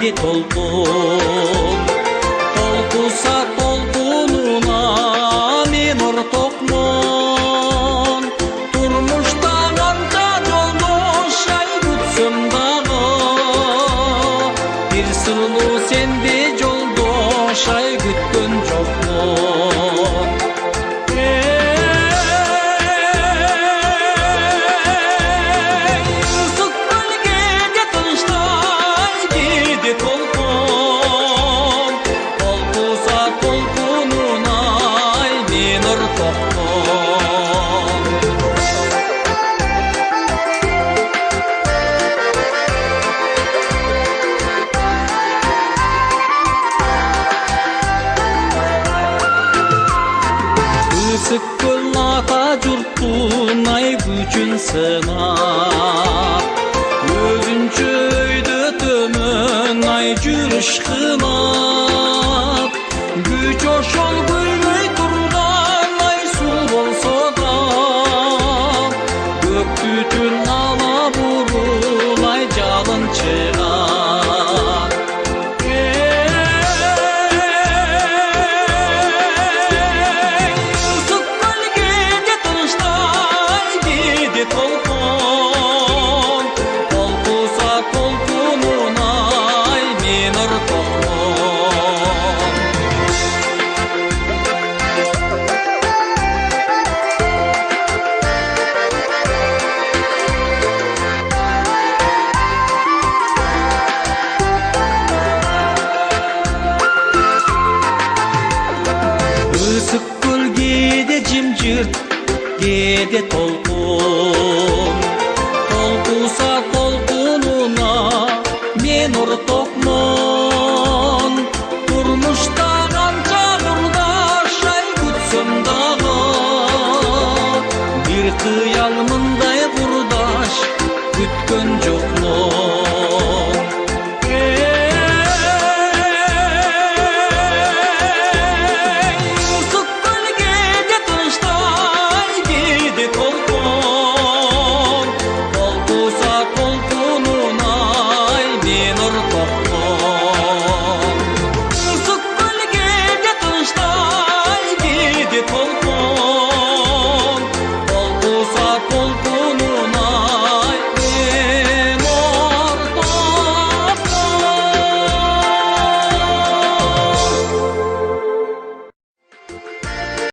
кээде толкун, толкуса толкунуна мен ортокмун. Турмушта канча жолдош ай күтсөм дагы, бир сырлуу сенде жолдош ай күткөн жокмун. Ысык көл ата журттун ай күчүн сынап, өзүнчө өйдө төмөн ай жүрүш кынап. Күч ошол күлмөй турган ай суу болсо да, көк түтүн ала бурул ай жалын чыгат. Ысык көл кээде жымжырт, кээде толкун, толкуса толкунуна мен